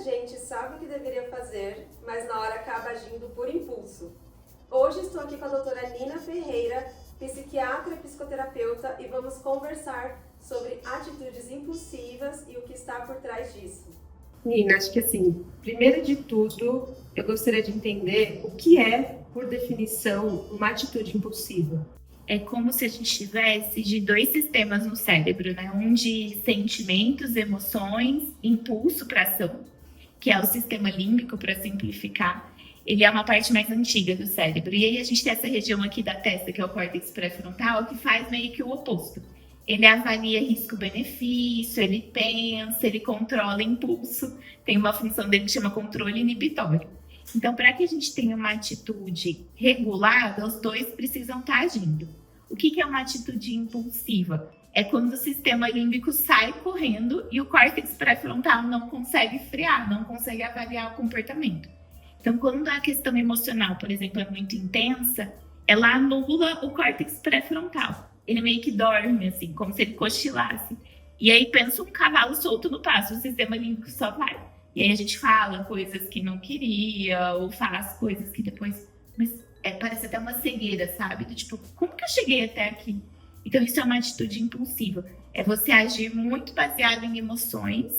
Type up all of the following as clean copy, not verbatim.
gente sabe o que deveria fazer, mas na hora acaba agindo por impulso. Hoje estou aqui com a doutora Nina Ferreira, psiquiatra e psicoterapeuta, e vamos conversar sobre atitudes impulsivas e o que está por trás disso. Nina, acho que assim, primeiro de tudo, eu gostaria de entender o que é, por definição, uma atitude impulsiva. É como se a gente tivesse de dois sistemas no cérebro, né? Um de sentimentos, emoções, impulso para ação, que é o sistema límbico, para simplificar. Ele é uma parte mais antiga do cérebro. E aí a gente tem essa região aqui da testa, que é o córtex pré-frontal, que faz meio que o oposto. Ele avalia risco-benefício, ele pensa, ele controla impulso. Tem uma função dele que chama controle inibitório. Então, para que a gente tenha uma atitude regulada, os dois precisam estar agindo. O que é uma atitude impulsiva? É quando o sistema límbico sai correndo e o córtex pré-frontal não consegue frear, não consegue avaliar o comportamento. Então, quando a questão emocional, por exemplo, é muito intensa, ela anula o córtex pré-frontal. Ele meio que dorme, assim, como se ele cochilasse. E aí pensa um cavalo solto no pasto, o sistema límbico só vai. E aí a gente fala coisas que não queria, ou faz coisas que depois... Mas parece até uma cegueira, sabe? Do tipo, como que eu cheguei até aqui? Então isso é uma atitude impulsiva. É você agir muito baseado em emoções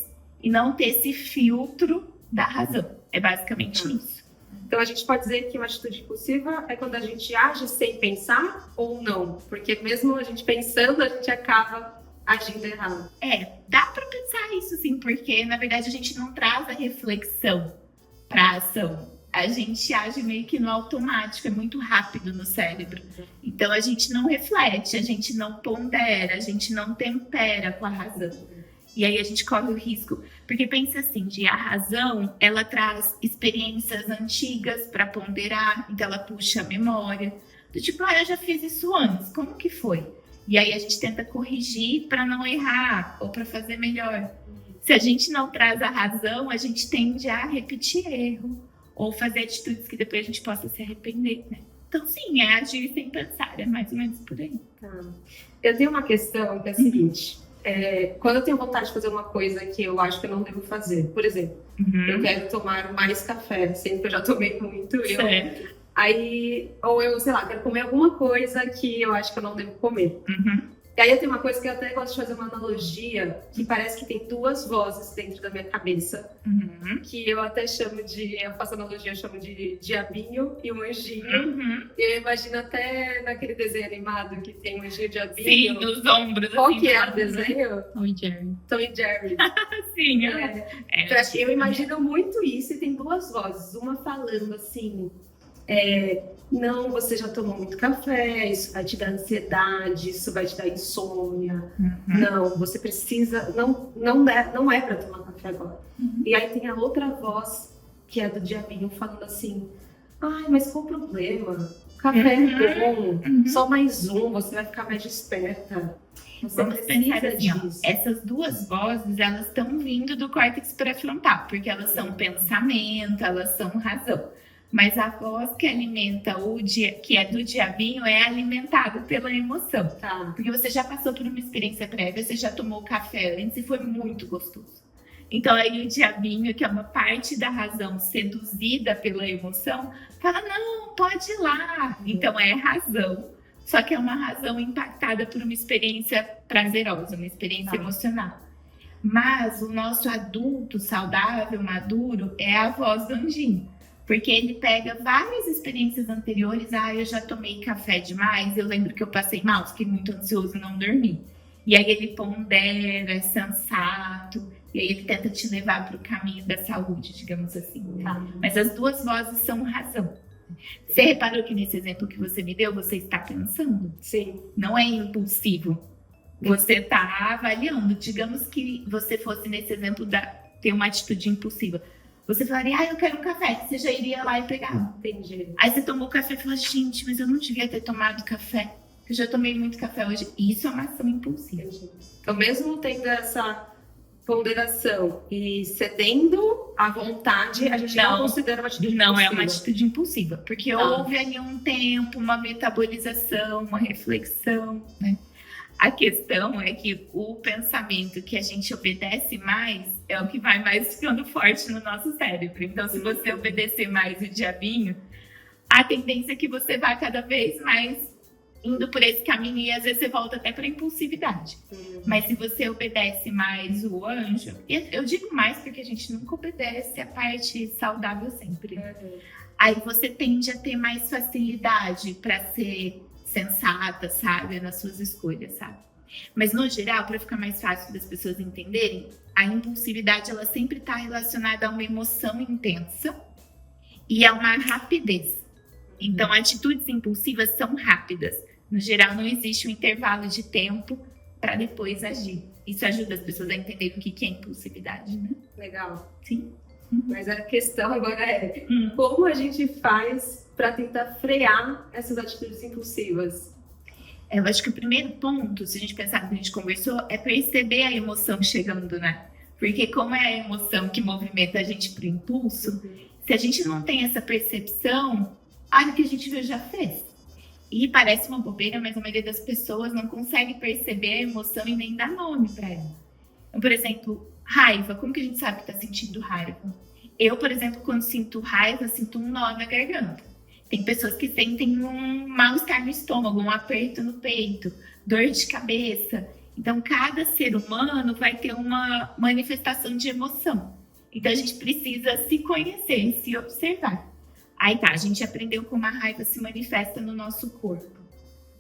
e não ter esse filtro da razão. É basicamente isso. Então a gente pode dizer que uma atitude impulsiva é quando a gente age sem pensar ou não? Porque mesmo a gente pensando, a gente acaba agindo errado. Dá pra pensar isso sim, porque na verdade a gente não traz a reflexão pra ação. A gente age meio que no automático, é muito rápido no cérebro. Então a gente não reflete, a gente não pondera, a gente não tempera com a razão. E aí a gente corre o risco, porque pensa assim, a razão, ela traz experiências antigas para ponderar, então ela puxa a memória. Do tipo, eu já fiz isso antes, como que foi? E aí a gente tenta corrigir para não errar ou para fazer melhor. Se a gente não traz a razão, a gente tende a repetir erro ou fazer atitudes que depois a gente possa se arrepender, né? Então sim, é agir sem pensar, é mais ou menos por aí. Tá. Eu tenho uma questão que é a seguinte, quando eu tenho vontade de fazer uma coisa que eu acho que eu não devo fazer, por exemplo, eu quero tomar mais café, sendo que eu já tomei muito, aí, ou eu, sei lá, quero comer alguma coisa que eu acho que eu não devo comer. E aí eu tenho uma coisa que eu até gosto de fazer uma analogia, que parece que tem duas vozes dentro da minha cabeça, que eu até chamo eu faço analogia, eu chamo de diabinho e um anjinho. E eu imagino até naquele desenho animado que tem um anjinho e diabinho. Sim, nos ombros. Qual assim, que é o desenho? Tom e Jerry. Tom e Jerry. Sim, Eu imagino muito isso, e tem duas vozes, uma falando assim... não, você já tomou muito café, isso vai te dar ansiedade, isso vai te dar insônia. Não, você precisa, não é para tomar café agora. E aí tem a outra voz, que é do diabinho, falando assim, ai, mas qual o problema? Café é bom, só mais um, você vai ficar mais desperta. Você Vamos pensar precisa assim, disso. essas duas vozes, elas estão vindo do córtex pré-frontal, porque elas são pensamento, elas são razão. Mas a voz que alimenta que é do diabinho é alimentada pela emoção. Tá. Porque você já passou por uma experiência prévia, você já tomou café antes e foi muito gostoso. Então aí o diabinho, que é uma parte da razão seduzida pela emoção, fala, não, pode ir lá. Então é razão, só que é uma razão impactada por uma experiência prazerosa, uma experiência emocional. Mas o nosso adulto saudável, maduro, é a voz do anjinho. Porque ele pega várias experiências anteriores. Eu já tomei café demais, eu lembro que eu passei mal, fiquei muito ansioso e não dormi. E aí ele pondera, é sensato, e aí ele tenta te levar para o caminho da saúde, digamos assim. Tá? Mas as duas vozes são razão. Você reparou que nesse exemplo que você me deu, você está pensando? Sim. Não é impulsivo. Você está avaliando. Digamos que você fosse nesse exemplo ter uma atitude impulsiva. Você falaria, eu quero um café. Você já iria lá e pegar. Entendi. Aí você tomou café e falou, gente, mas eu não devia ter tomado café. Eu já tomei muito café hoje. Isso é uma ação impulsiva. Entendi. Então, mesmo tendo essa ponderação e cedendo à vontade, a gente não considera uma atitude impulsiva. Não é uma atitude impulsiva. Porque houve ali um tempo, uma metabolização, uma reflexão, né? A questão é que o pensamento que a gente obedece mais é o que vai mais ficando forte no nosso cérebro. Então, se você obedecer mais o diabinho, a tendência é que você vá cada vez mais indo por esse caminho e às vezes você volta até para a impulsividade. Mas se você obedece mais o anjo, eu digo mais porque a gente nunca obedece a parte saudável sempre. Aí você tende a ter mais facilidade para ser sensata, sábia nas suas escolhas, sabe? Mas no geral, para ficar mais fácil das pessoas entenderem, a impulsividade ela sempre está relacionada a uma emoção intensa e a uma rapidez. Então, atitudes impulsivas são rápidas. No geral, não existe um intervalo de tempo para depois agir. Isso ajuda as pessoas a entenderem o que é impulsividade, né? Legal. Sim. Mas a questão agora é como a gente faz para tentar frear essas atitudes impulsivas? Eu acho que o primeiro ponto, se a gente pensar no que a gente conversou, é perceber a emoção chegando, né? Porque como é a emoção que movimenta a gente para o impulso, se a gente não tem essa percepção, o que a gente viu já fez. E parece uma bobeira, mas a maioria das pessoas não consegue perceber a emoção e nem dar nome para ela. Então, por exemplo, raiva. Como que a gente sabe que está sentindo raiva? Eu, por exemplo, quando sinto raiva, sinto um nó na garganta. Tem pessoas que sentem um mal-estar no estômago, um aperto no peito, dor de cabeça. Então, cada ser humano vai ter uma manifestação de emoção. Então, a gente precisa se conhecer e se observar. Aí tá, a gente aprendeu como a raiva se manifesta no nosso corpo.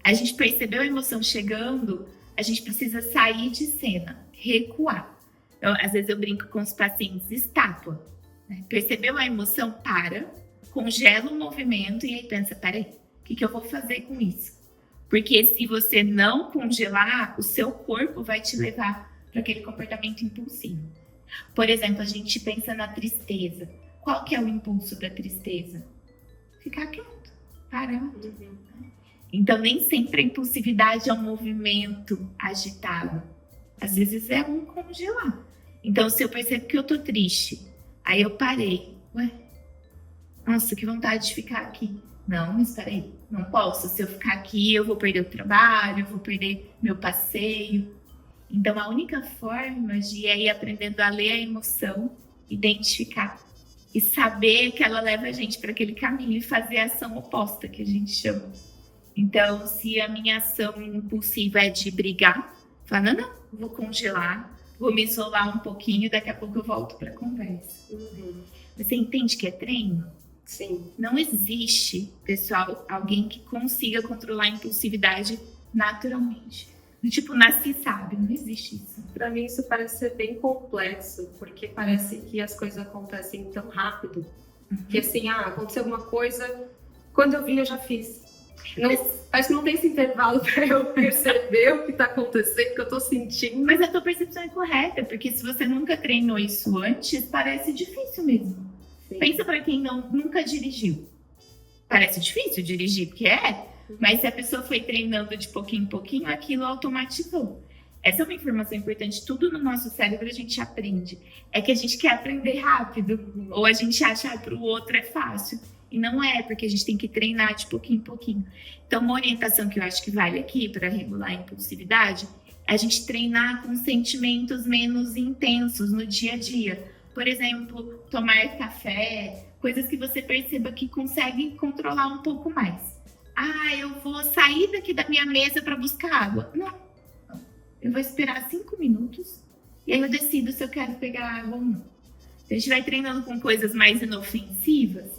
A gente percebeu a emoção chegando, a gente precisa sair de cena, recuar. Então, às vezes eu brinco com os pacientes, estátua. Né? Percebeu a emoção, para, congela o movimento e aí pensa, peraí, o que eu vou fazer com isso? Porque se você não congelar, o seu corpo vai te levar para aquele comportamento impulsivo. Por exemplo, a gente pensa na tristeza. Qual que é o impulso da tristeza? Ficar quieto, parado. Então, nem sempre a impulsividade é um movimento agitado. Às vezes é um congelar. Então, se eu percebo que eu tô triste, aí eu parei. Nossa, que vontade de ficar aqui. Não, mas peraí, não posso. Se eu ficar aqui, eu vou perder o trabalho, eu vou perder meu passeio. Então, a única forma de ir aprendendo a ler a emoção, identificar e saber que ela leva a gente para aquele caminho e fazer a ação oposta, que a gente chama. Então, se a minha ação impulsiva é de brigar, falar, não, vou congelar, vou me isolar um pouquinho, daqui a pouco eu volto para a conversa. Você entende que é treino? Sim. Não existe, pessoal, alguém que consiga controlar a impulsividade naturalmente. Tipo, nasci sabe, não existe isso. Para mim isso parece ser bem complexo, porque parece que as coisas acontecem tão rápido. Que assim, aconteceu alguma coisa, quando eu vi eu já fiz. Não, parece que não tem esse intervalo para eu perceber o que está acontecendo, o que eu estou sentindo. Mas a tua percepção é correta, porque se você nunca treinou isso antes, parece difícil mesmo. Sim. Pensa para quem nunca dirigiu. Parece difícil dirigir, porque mas se a pessoa foi treinando de pouquinho em pouquinho, aquilo automatizou. Essa é uma informação importante. Tudo no nosso cérebro a gente aprende. É que a gente quer aprender rápido. Ou a gente acha que para o outro é fácil. E não é, porque a gente tem que treinar de pouquinho em pouquinho. Então, uma orientação que eu acho que vale aqui para regular a impulsividade é a gente treinar com sentimentos menos intensos no dia a dia. Por exemplo, tomar café, coisas que você perceba que consegue controlar um pouco mais. Eu vou sair daqui da minha mesa para buscar água. Não. Eu vou esperar 5 minutos e aí eu decido se eu quero pegar água ou não. Então, a gente vai treinando com coisas mais inofensivas.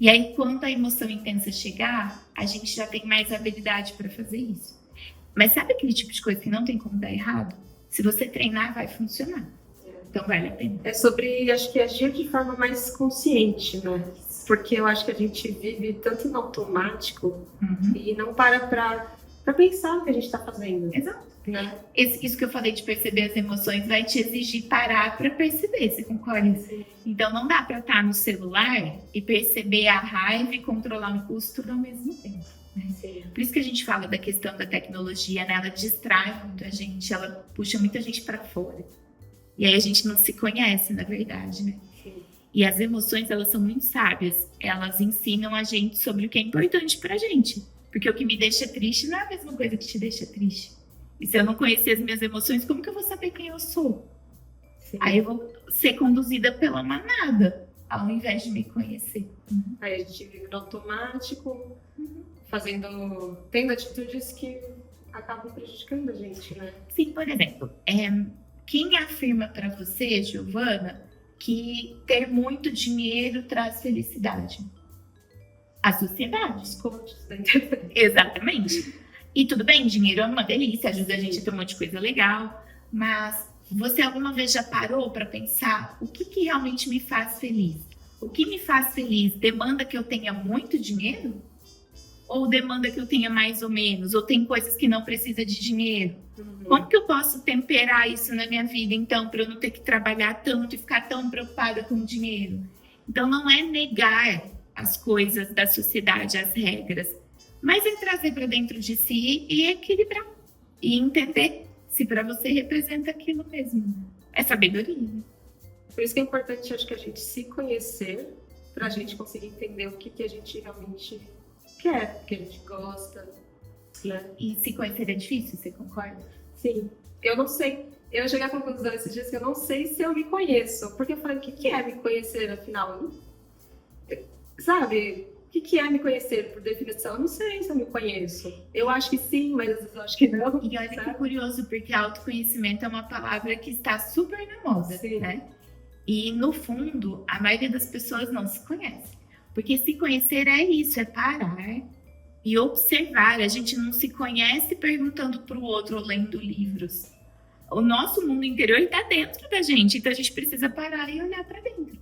E aí, quando a emoção intensa chegar, a gente já tem mais habilidade para fazer isso. Mas sabe aquele tipo de coisa que não tem como dar errado? Se você treinar, vai funcionar. Então, vale a pena. É sobre, acho que, agir de forma mais consciente, né? Porque eu acho que a gente vive tanto no automático e não para pensar o que a gente está fazendo. Exato. Né? Isso que eu falei de perceber as emoções vai te exigir parar para perceber, você concorda? Sim. Então não dá para estar no celular e perceber a raiva e controlar o impulso tudo ao mesmo tempo. Né? Por isso que a gente fala da questão da tecnologia, né? Ela distrai muito a gente, ela puxa muita gente para fora. E aí a gente não se conhece, na verdade, né? Sim. E as emoções, elas são muito sábias. Elas ensinam a gente sobre o que é importante pra gente. Porque o que me deixa triste não é a mesma coisa que te deixa triste. E se eu não conhecer as minhas emoções, como que eu vou saber quem eu sou? Sim. Aí eu vou ser conduzida pela manada, ao invés de me conhecer. Aí a gente vive no automático, tendo atitudes que acabam prejudicando a gente, né? Sim, por exemplo, quem afirma para você, Giovana, que ter muito dinheiro traz felicidade? A sociedade. Os coaches da internet. Exatamente. E tudo bem, dinheiro é uma delícia, ajuda a gente a ter um monte de coisa legal, mas você alguma vez já parou para pensar o que realmente me faz feliz? O que me faz feliz demanda que eu tenha muito dinheiro? Ou demanda que eu tenha mais ou menos? Ou tem coisas que não precisa de dinheiro? Como que eu posso temperar isso na minha vida, então, para eu não ter que trabalhar tanto e ficar tão preocupada com o dinheiro? Então, não é negar as coisas da sociedade, as regras, mas é trazer para dentro de si e equilibrar. E entender se para você representa aquilo mesmo. É sabedoria. Por isso que é importante, acho que a gente se conhecer, para a gente conseguir entender o que a gente realmente quer, o que a gente gosta, né? E se conhecer é difícil, você concorda? Sim. Eu não sei. Eu cheguei à conclusão esses dias que eu não sei se eu me conheço. Porque eu falei, o que é me conhecer, afinal? Sabe? O que é me conhecer, por definição? Eu não sei se eu me conheço. Eu acho que sim, mas às vezes eu acho que não. E olha que curioso, porque autoconhecimento é uma palavra que está super na moda, Sim. né? E, no fundo, a maioria das pessoas não se conhece. Porque se conhecer é isso, é parar e observar. A gente não se conhece perguntando para o outro ou lendo livros. O nosso mundo interior está dentro da gente, então a gente precisa parar e olhar para dentro.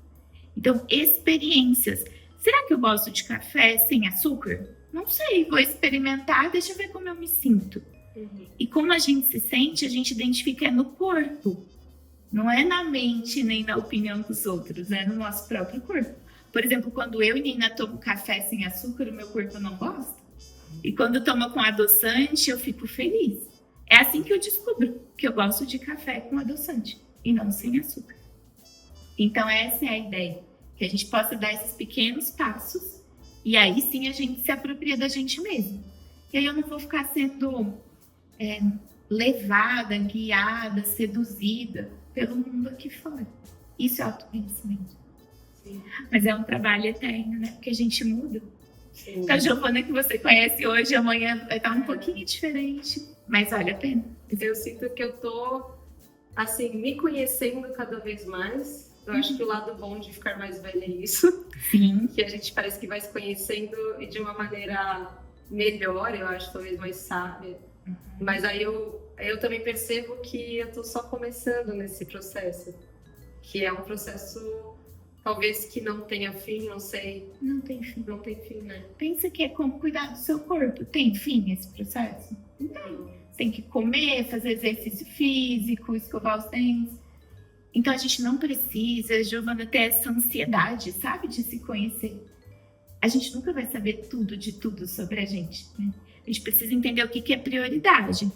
Então, experiências. Será que eu gosto de café sem açúcar? Não sei, vou experimentar, deixa eu ver como eu me sinto. E como a gente se sente, a gente identifica no corpo. Não é na mente nem na opinião dos outros, é no nosso próprio corpo. Por exemplo, quando eu e Nina tomo café sem açúcar, o meu corpo não gosta. E quando tomo com adoçante, eu fico feliz. É assim que eu descubro que eu gosto de café com adoçante e não sem açúcar. Então essa é a ideia. Que a gente possa dar esses pequenos passos e aí sim a gente se apropria da gente mesmo. E aí eu não vou ficar sendo levada, guiada, seduzida pelo mundo aqui fora. Isso é autoconhecimento. Sim. Mas é um trabalho eterno, né? Porque a gente muda. Sim. Então, a Giovana que você conhece hoje, amanhã vai estar um pouquinho diferente. Mas vale a pena. Eu sinto que eu tô, assim, me conhecendo cada vez mais. Eu acho que o lado bom de ficar mais velha é isso. Sim. Que a gente parece que vai se conhecendo e de uma maneira melhor, eu acho, talvez mais sábia. Mas aí eu também percebo que eu tô só começando nesse processo. Que é um processo, talvez, que não tenha fim, não sei. Não tem fim. Não tem fim, né? Pensa que é como cuidar do seu corpo. Tem fim esse processo? Não. Você tem que comer, fazer exercício físico, escovar os dentes. Então a gente não precisa, Giovana, ter essa ansiedade, sabe, de se conhecer. A gente nunca vai saber tudo de tudo sobre a gente, né? A gente precisa entender o que é prioridade.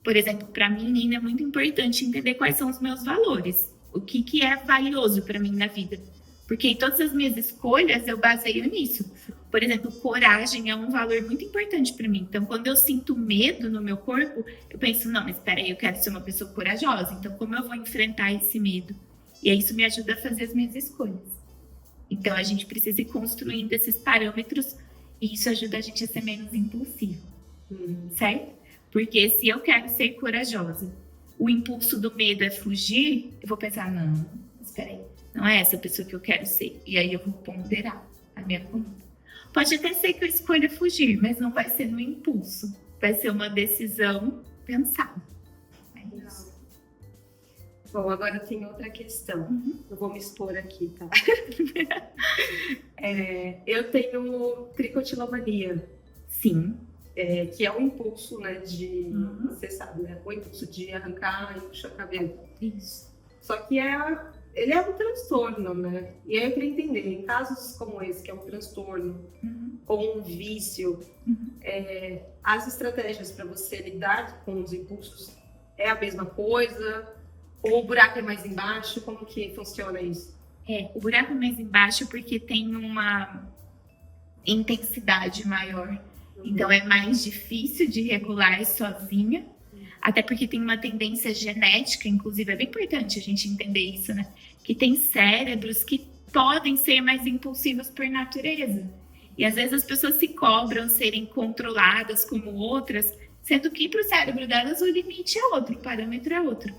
Por exemplo, para mim, Nina, é muito importante entender quais são os meus valores. O que é valioso para mim na vida. Porque em todas as minhas escolhas eu baseio nisso. Por exemplo, coragem é um valor muito importante para mim. Então, quando eu sinto medo no meu corpo, eu penso, não, mas espera aí, eu quero ser uma pessoa corajosa. Então, como eu vou enfrentar esse medo? E aí isso me ajuda a fazer as minhas escolhas. Então, a gente precisa ir construindo esses parâmetros e isso ajuda a gente a ser menos impulsivo. Certo? Porque se eu quero ser corajosa, o impulso do medo é fugir, eu vou pensar, não, espera aí, não é essa pessoa que eu quero ser. E aí eu vou ponderar a minha conduta. Pode até ser que eu escolha fugir, mas não vai ser no impulso. Vai ser uma decisão pensada. É isso. Bom, agora tem outra questão. Eu vou me expor aqui, tá? Eu tenho tricotilomania. Sim. Que é um impulso, né, de... Você sabe, né? O impulso de arrancar e puxar cabelo. Isso. Só que ele é um transtorno, né? E aí eu queria entender, em casos como esse, que é um transtorno ou um vício, as estratégias para você lidar com os impulsos é a mesma coisa? Ou o buraco é mais embaixo? Como que funciona isso? O buraco é mais embaixo porque tem uma intensidade maior. Então é mais difícil de regular sozinha. Até porque tem uma tendência genética, inclusive, é bem importante a gente entender isso, né? Que tem cérebros que podem ser mais impulsivos por natureza. E às vezes as pessoas se cobram serem controladas como outras, sendo que para o cérebro delas o limite é outro, o parâmetro é outro.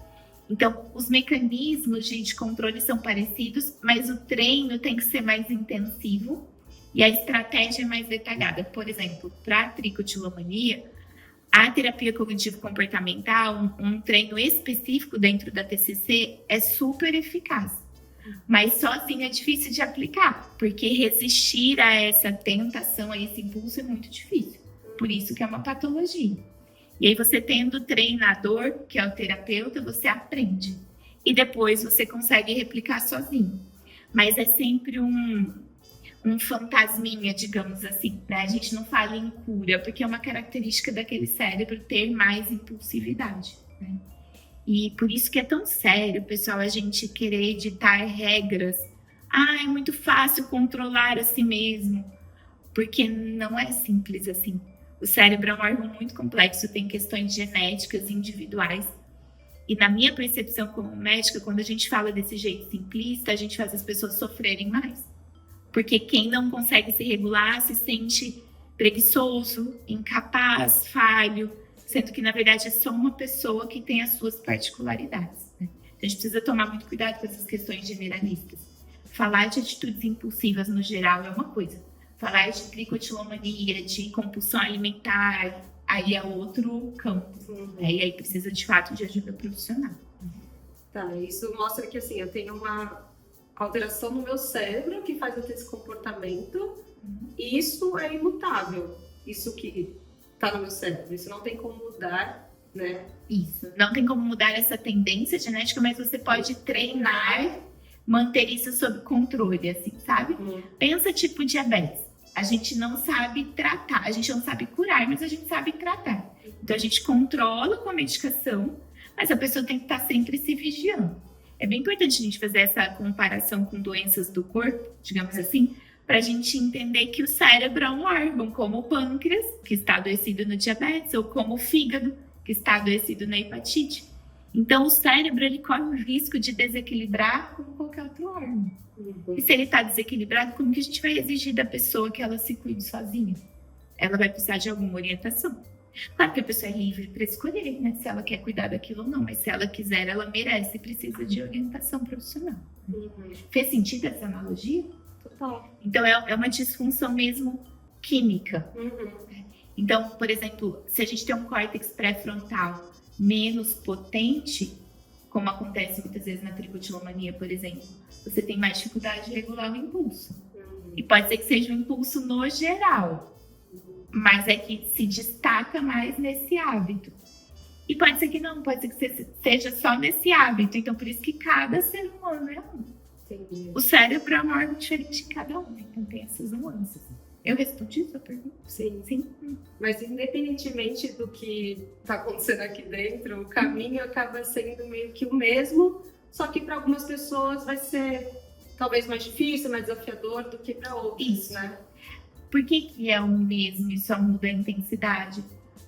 Então, os mecanismos de controle são parecidos, mas o treino tem que ser mais intensivo e a estratégia é mais detalhada. Por exemplo, para a tricotilomania, a terapia cognitivo-comportamental, um treino específico dentro da TCC é super eficaz. Mas sozinho é difícil de aplicar, porque resistir a essa tentação, a esse impulso é muito difícil. Por isso que é uma patologia. E aí você tendo o treinador, que é o terapeuta, você aprende. E depois você consegue replicar sozinho. Mas é sempre um fantasminha, digamos assim, né? A gente não fala em cura, porque é uma característica daquele cérebro ter mais impulsividade, né? E por isso que é tão sério, pessoal, a gente querer editar regras. É muito fácil controlar a si mesmo, porque não é simples assim. O cérebro é um órgão muito complexo, tem questões genéticas individuais. E na minha percepção como médica, quando a gente fala desse jeito simplista, a gente faz as pessoas sofrerem mais. Porque quem não consegue se regular se sente preguiçoso, incapaz, falho, sendo que, na verdade, é só uma pessoa que tem as suas particularidades, né? A gente precisa tomar muito cuidado com essas questões generalistas. Falar de atitudes impulsivas no geral é uma coisa. Falar de tricotilomania, de compulsão alimentar, aí é outro campo, né? E aí precisa, de fato, de ajuda profissional. Tá, isso mostra que, assim, eu tenho uma alteração no meu cérebro que faz eu ter esse comportamento, e isso é imutável. Isso que tá no meu cérebro, isso não tem como mudar, né? Isso, não tem como mudar essa tendência genética, mas você pode treinar, manter isso sob controle, assim, sabe? Pensa tipo diabetes. A gente não sabe tratar, a gente não sabe curar, mas a gente sabe tratar. Então a gente controla com a medicação, mas a pessoa tem que estar sempre se vigiando. É bem importante a gente fazer essa comparação com doenças do corpo, digamos assim, para a gente entender que o cérebro é um órgão, como o pâncreas, que está adoecido no diabetes, ou como o fígado, que está adoecido na hepatite. Então, o cérebro ele corre o risco de desequilibrar como qualquer outro órgão. E se ele está desequilibrado, como que a gente vai exigir da pessoa que ela se cuide sozinha? Ela vai precisar de alguma orientação. Claro que a pessoa é livre para escolher, né? Se ela quer cuidar daquilo ou não, mas se ela quiser, ela merece e precisa de orientação profissional. Fez sentido essa analogia? Total. Então, é uma disfunção mesmo química. Então, por exemplo, se a gente tem um córtex pré-frontal menos potente, como acontece muitas vezes na tricotilomania, por exemplo, você tem mais dificuldade de regular o impulso. E pode ser que seja um impulso no geral, mas é que se destaca mais nesse hábito. E pode ser que não, pode ser que seja só nesse hábito. Então, por isso que cada ser humano é um. Entendi. O cérebro é um órgão diferente de cada um, então tem essas nuances. Eu respondi a sua pergunta? Sim. Sim. Mas independentemente do que está acontecendo aqui dentro, o caminho acaba sendo meio que o mesmo, só que para algumas pessoas vai ser talvez mais difícil, mais desafiador do que para outras, Isso. né? Por que é o mesmo e só muda a intensidade?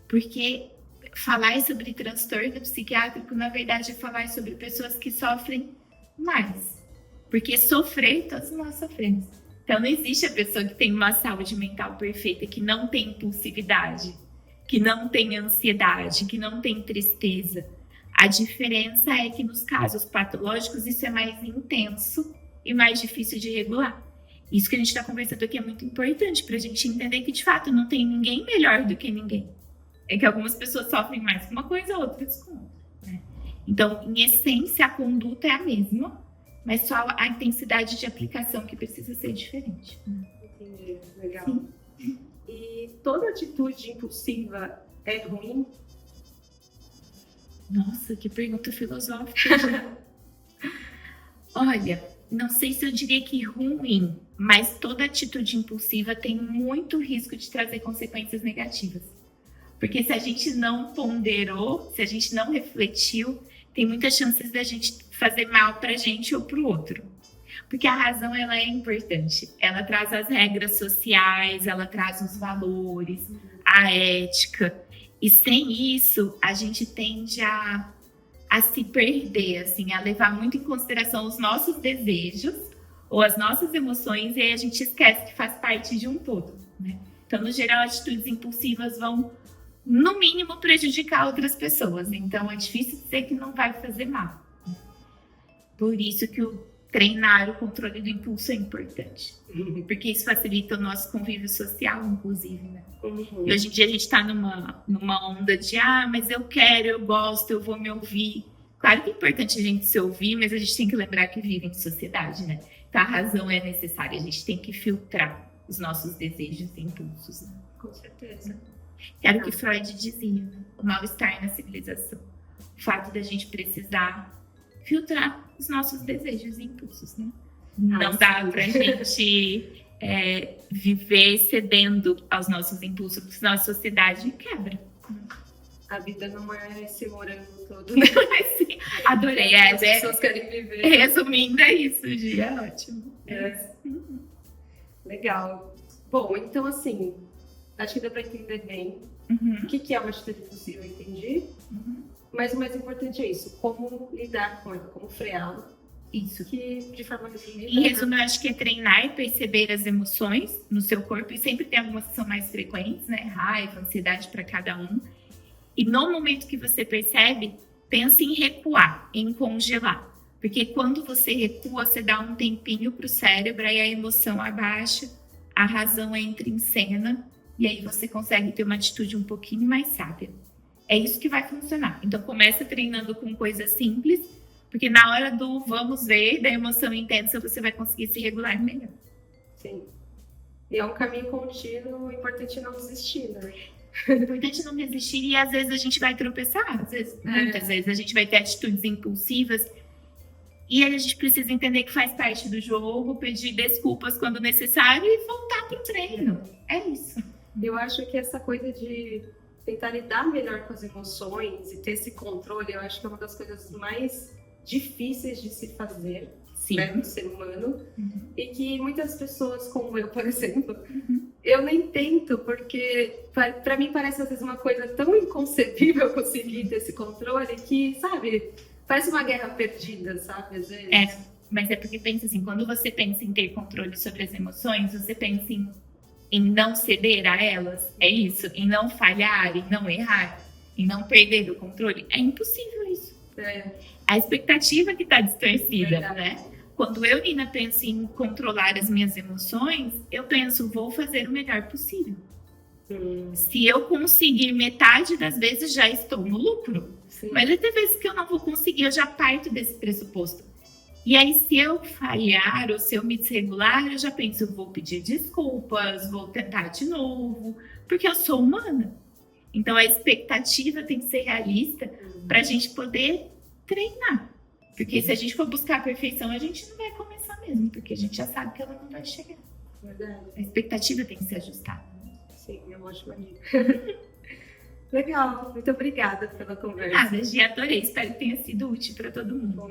Porque falar sobre transtorno psiquiátrico, na verdade, é falar sobre pessoas que sofrem mais. Porque sofrer, todos nós sofremos. Então, não existe a pessoa que tem uma saúde mental perfeita, que não tem impulsividade, que não tem ansiedade, que não tem tristeza. A diferença é que nos casos patológicos isso é mais intenso e mais difícil de regular. Isso que a gente está conversando aqui é muito importante para a gente entender que, de fato, não tem ninguém melhor do que ninguém. É que algumas pessoas sofrem mais com uma coisa, outras com outra, né? Então, em essência, a conduta é a mesma, mas só a intensidade de aplicação que precisa ser diferente. Entendi, legal. Sim. E toda atitude impulsiva é ruim? Nossa, que pergunta filosófica. Olha, não sei se eu diria que ruim, mas toda atitude impulsiva tem muito risco de trazer consequências negativas. Porque se a gente não ponderou, se a gente não refletiu, tem muitas chances da gente fazer mal pra gente ou pro outro. Porque a razão, ela é importante. Ela traz as regras sociais, ela traz os valores, a ética. E sem isso, a gente tende a se perder, assim, a levar muito em consideração os nossos desejos ou as nossas emoções, e aí a gente esquece que faz parte de um todo, né? Então, no geral, atitudes impulsivas vão, no mínimo, prejudicar outras pessoas. Então, é difícil dizer que não vai fazer mal. Por isso que treinar o controle do impulso é importante. Porque isso facilita o nosso convívio social, inclusive, né? E hoje em dia a gente está numa onda de mas eu quero, eu gosto, eu vou me ouvir. Claro que é importante a gente se ouvir, mas a gente tem que lembrar que vive em sociedade, né? Então a razão é necessária, a gente tem que filtrar os nossos desejos e impulsos, né? Com certeza. Era o que Freud dizia, né? O mal-estar na civilização. O fato da gente precisar filtrar os nossos desejos e impulsos, né? Não dá pra gente viver cedendo aos nossos impulsos, porque senão a sociedade quebra. A vida não é esse morango todo, né? Sim, adorei. As pessoas querem viver. Resumindo, é isso, Gi, é ótimo. Legal. Bom, então assim, acho que deu para entender bem o que é uma atitude impulsiva, eu entendi. Mas o mais importante é isso, como lidar com ela, como freá-la. Isso. Que de forma resumida. Em resumo, eu acho que é treinar e perceber as emoções no seu corpo, e sempre tem algumas que são mais frequentes, né? Raiva, ansiedade para cada um. E no momento que você percebe, pense em recuar, em congelar. Porque quando você recua, você dá um tempinho para o cérebro, aí a emoção abaixa, a razão entra em cena, e aí você consegue ter uma atitude um pouquinho mais sábia. É isso que vai funcionar. Então, começa treinando com coisas simples, porque na hora do vamos ver, da emoção intensa, você vai conseguir se regular melhor. Sim. E é um caminho contínuo, importante não desistir, né? É importante não desistir, e às vezes a gente vai tropeçar, muitas vezes a gente vai ter atitudes impulsivas, e aí a gente precisa entender que faz parte do jogo, pedir desculpas quando necessário e voltar pro treino. É isso. Eu acho que essa coisa de tentar lidar melhor com as emoções e ter esse controle, eu acho que é uma das coisas mais difíceis de se fazer, né, no ser humano. E que muitas pessoas, como eu, por exemplo, eu nem tento, porque para mim parece às vezes uma coisa tão inconcebível conseguir ter esse controle que, sabe, parece uma guerra perdida, sabe, às vezes. Mas é porque pensa assim, quando você pensa em ter controle sobre as emoções, você pensa em não ceder a elas, é isso, em não falhar, em não errar, em não perder o controle. É impossível isso. A expectativa que está distorcida, né? Quando eu, Nina, penso em controlar as minhas emoções, eu penso, vou fazer o melhor possível. Se eu conseguir metade das vezes, já estou no lucro. Mas vai ter vezes que eu não vou conseguir, eu já parto desse pressuposto. E aí, se eu falhar ou se eu me desregular, eu já penso, vou pedir desculpas, vou tentar de novo, porque eu sou humana. Então, a expectativa tem que ser realista para a gente poder treinar. Porque se a gente for buscar a perfeição, a gente não vai começar mesmo, porque a gente já sabe que ela não vai chegar. Verdade. A expectativa tem que ser ajustada. Sim, é uma ótima dica. Legal, muito obrigada pela conversa. Gi, adorei, espero que tenha sido útil para todo mundo. Bom,